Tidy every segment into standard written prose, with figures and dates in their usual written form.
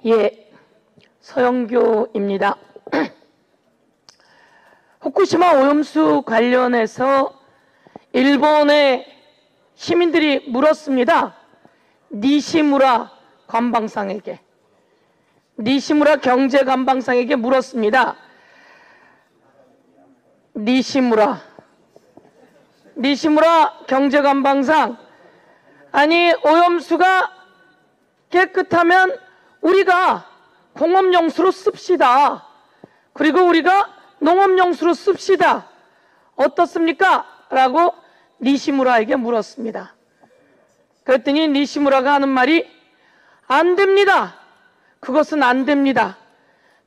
예, 서영교입니다. 후쿠시마 오염수 관련해서 일본의 시민들이 물었습니다. 니시무라 관방상에게, 니시무라 경제관방상에게 물었습니다. 니시무라 경제관방상, 아니 오염수가 깨끗하면 우리가 공업용수로 씁시다. 그리고 우리가 농업용수로 씁시다. 어떻습니까? 라고 니시무라에게 물었습니다. 그랬더니 니시무라가 하는 말이 안 됩니다. 그것은 안 됩니다.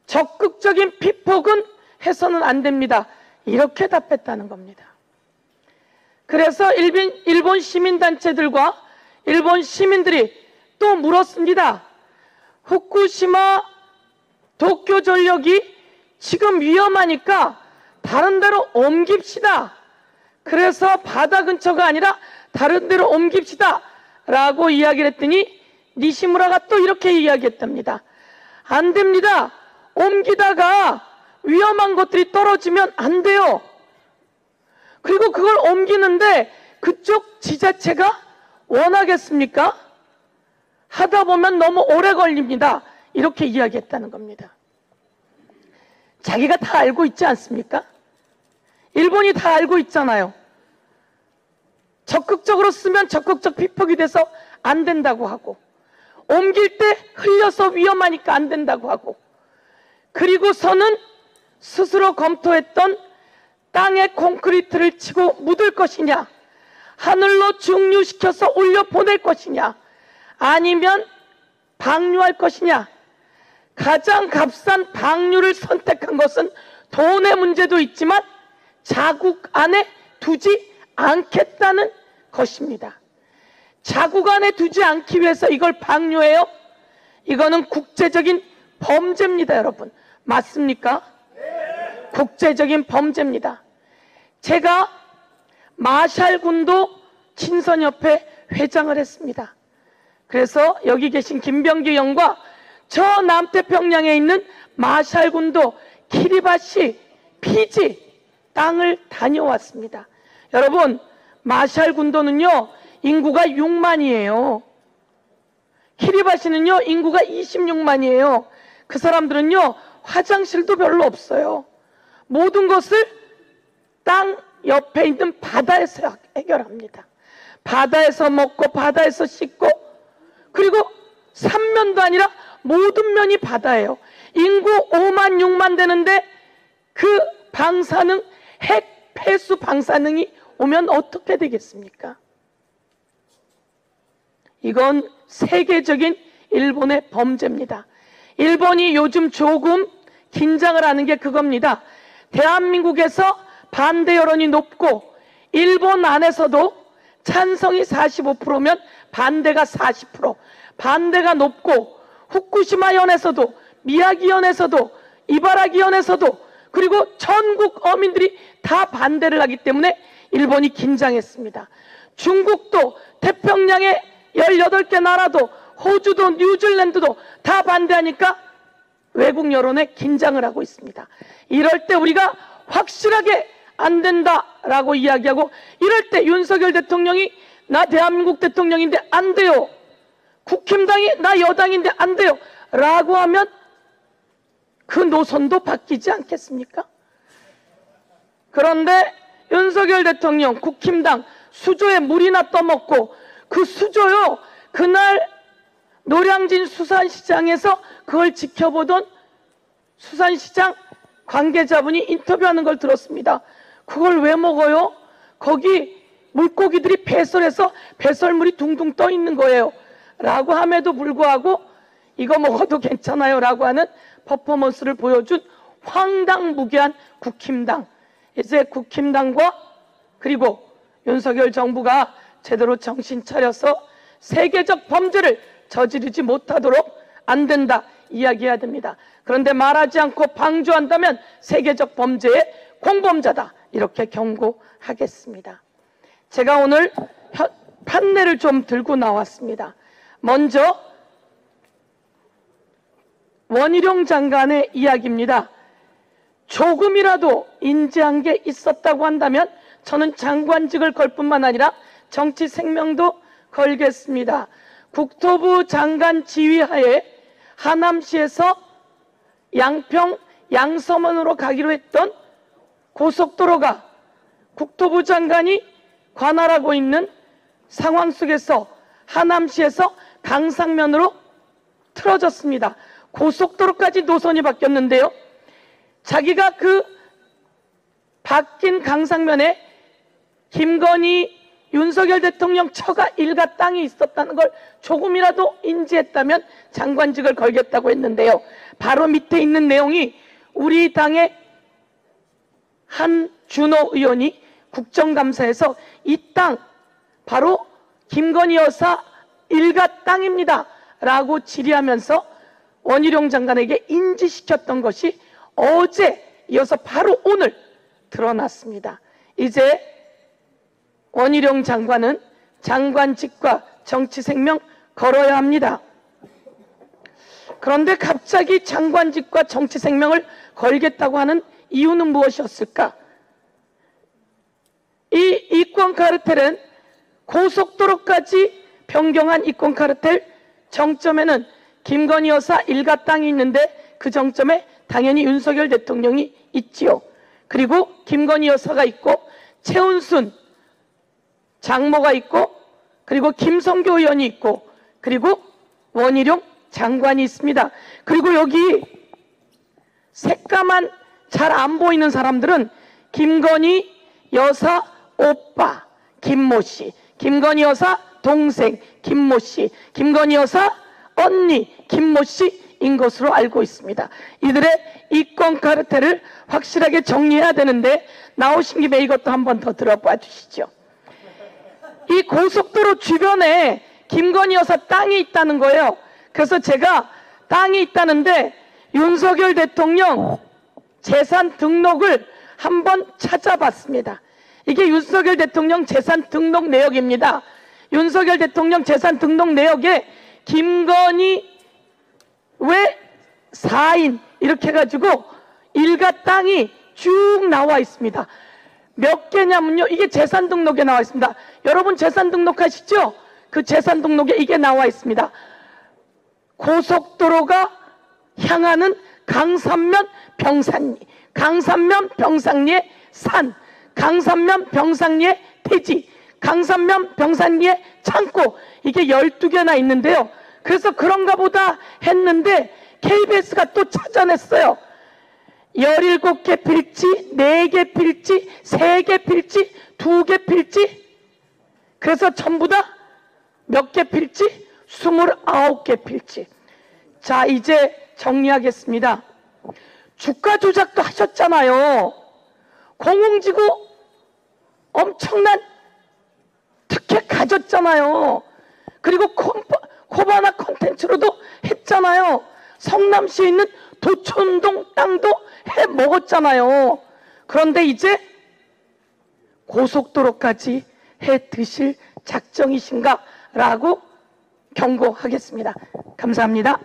적극적인 피폭은 해서는 안 됩니다. 이렇게 답했다는 겁니다. 그래서 일본 시민단체들과 일본 시민들이 또 물었습니다. 후쿠시마 도쿄전력이 지금 위험하니까 다른 데로 옮깁시다. 그래서 바다 근처가 아니라 다른 데로 옮깁시다 라고 이야기를 했더니 니시무라가 또 이렇게 이야기했답니다. 안 됩니다. 옮기다가 위험한 것들이 떨어지면 안 돼요. 그리고 그걸 옮기는데 그쪽 지자체가 원하겠습니까? 하다 보면 너무 오래 걸립니다. 이렇게 이야기했다는 겁니다. 자기가 다 알고 있지 않습니까? 일본이 다 알고 있잖아요. 적극적으로 쓰면 적극적 피폭이 돼서 안 된다고 하고, 옮길 때 흘려서 위험하니까 안 된다고 하고, 그리고서는 스스로 검토했던 땅에 콘크리트를 치고 묻을 것이냐, 하늘로 중류시켜서 올려보낼 것이냐, 아니면 방류할 것이냐. 가장 값싼 방류를 선택한 것은 돈의 문제도 있지만 자국 안에 두지 않겠다는 것입니다. 자국 안에 두지 않기 위해서 이걸 방류해요? 이거는 국제적인 범죄입니다, 여러분. 맞습니까? 네. 국제적인 범죄입니다. 제가 마샬군도 친선협회 회장을 했습니다. 그래서 여기 계신 김병규 형과 저 남태평양에 있는 마샬군도 키리바시, 피지 땅을 다녀왔습니다. 여러분, 마샬군도는요 인구가 6만이에요. 키리바시는요 인구가 26만이에요. 그 사람들은요 화장실도 별로 없어요. 모든 것을 땅 옆에 있는 바다에서 해결합니다. 바다에서 먹고 바다에서 씻고, 그리고 삼면도 아니라 모든 면이 바다예요. 인구 5만 6만 되는데 그 방사능, 핵 폐수 방사능이 오면 어떻게 되겠습니까? 이건 세계적인 일본의 범죄입니다. 일본이 요즘 조금 긴장을 하는 게 그겁니다. 대한민국에서 반대 여론이 높고 일본 안에서도 찬성이 45%면 반대가 40%, 반대가 높고 후쿠시마현에서도 미야기현에서도 이바라기현에서도 그리고 전국 어민들이 다 반대를 하기 때문에 일본이 긴장했습니다. 중국도 태평양의 18개 나라도 호주도 뉴질랜드도 다 반대하니까 외국 여론에 긴장을 하고 있습니다. 이럴 때 우리가 확실하게 안 된다라고 이야기하고, 이럴 때 윤석열 대통령이 나 대한민국 대통령인데 안 돼요, 국힘당이 나 여당인데 안 돼요 라고 하면 그 노선도 바뀌지 않겠습니까? 그런데 윤석열 대통령, 국힘당 수조에 물이나 떠먹고, 그 수조요 그날 노량진 수산시장에서 그걸 지켜보던 수산시장 관계자분이 인터뷰하는 걸 들었습니다. 그걸 왜 먹어요? 거기 물고기들이 배설해서 배설물이 둥둥 떠 있는 거예요 라고 함에도 불구하고 이거 먹어도 괜찮아요 라고 하는 퍼포먼스를 보여준 황당무계한 국힘당. 이제 국힘당과 그리고 윤석열 정부가 제대로 정신 차려서 세계적 범죄를 저지르지 못하도록 안 된다 이야기해야 됩니다. 그런데 말하지 않고 방조한다면 세계적 범죄의 공범자다 이렇게 경고하겠습니다. 제가 오늘 판례를 좀 들고 나왔습니다. 먼저 원희룡 장관의 이야기입니다. 조금이라도 인지한 게 있었다고 한다면 저는 장관직을 걸 뿐만 아니라 정치 생명도 걸겠습니다. 국토부 장관 지휘하에 하남시에서 양평 양서면으로 가기로 했던 고속도로가 국토부 장관이 관할하고 있는 상황 속에서 하남시에서 강상면으로 틀어졌습니다. 고속도로까지 노선이 바뀌었는데요. 자기가 그 바뀐 강상면에 김건희, 윤석열 대통령 처가 일가 땅이 있었다는 걸 조금이라도 인지했다면 장관직을 걸겠다고 했는데요. 바로 밑에 있는 내용이 우리 당의 한준호 의원이 국정감사에서 이 땅 바로 김건희 여사 일가 땅입니다 라고 질의하면서 원희룡 장관에게 인지시켰던 것이 어제 이어서 바로 오늘 드러났습니다. 이제 원희룡 장관은 장관직과 정치 생명 걸어야 합니다. 그런데 갑자기 장관직과 정치 생명을 걸겠다고 하는 이유는 무엇이었을까? 이 이권 카르텔은 고속도로까지 변경한 이권 카르텔 정점에는 김건희 여사 일가 땅이 있는데 그 정점에 당연히 윤석열 대통령이 있지요. 그리고 김건희 여사가 있고 최은순 장모가 있고 그리고 김성교 의원이 있고 그리고 원희룡 장관이 있습니다. 그리고 여기 새까만 잘 안 보이는 사람들은 김건희 여사 오빠 김모 씨, 김건희 여사 동생 김모 씨, 김건희 여사 언니 김모 씨인 것으로 알고 있습니다. 이들의 이권 카르텔을 확실하게 정리해야 되는데 나오신 김에 이것도 한번 더 들어봐 주시죠. 이 고속도로 주변에 김건희 여사 땅이 있다는 거예요. 그래서 제가 땅이 있다는데 윤석열 대통령 재산 등록을 한번 찾아봤습니다. 이게 윤석열 대통령 재산 등록 내역입니다. 윤석열 대통령 재산 등록 내역에 김건희 왜 4인 이렇게 해가지고 일가 땅이 쭉 나와 있습니다. 몇 개냐면요, 이게 재산 등록에 나와 있습니다. 여러분 재산 등록하시죠? 그 재산 등록에 이게 나와 있습니다. 고속도로가 향하는 강산면 병산리, 강산면 병산리의 산, 강산면 병산리의 대지, 강산면 병산리의 창고, 이게 12개나 있는데요. 그래서 그런가 보다 했는데 KBS가 또 찾아냈어요. 17개 필지, 4개 필지, 3개 필지, 2개 필지. 그래서 전부 다 몇 개 필지? 29개 필지. 자, 이제 정리하겠습니다. 주가 조작도 하셨잖아요. 공공지구 엄청난 특혜 가졌잖아요. 그리고 코바나 콘텐츠로도 했잖아요. 성남시에 있는 도촌동 땅도 해 먹었잖아요. 그런데 이제 고속도로까지 해 드실 작정이신가? 라고 경고하겠습니다. 감사합니다.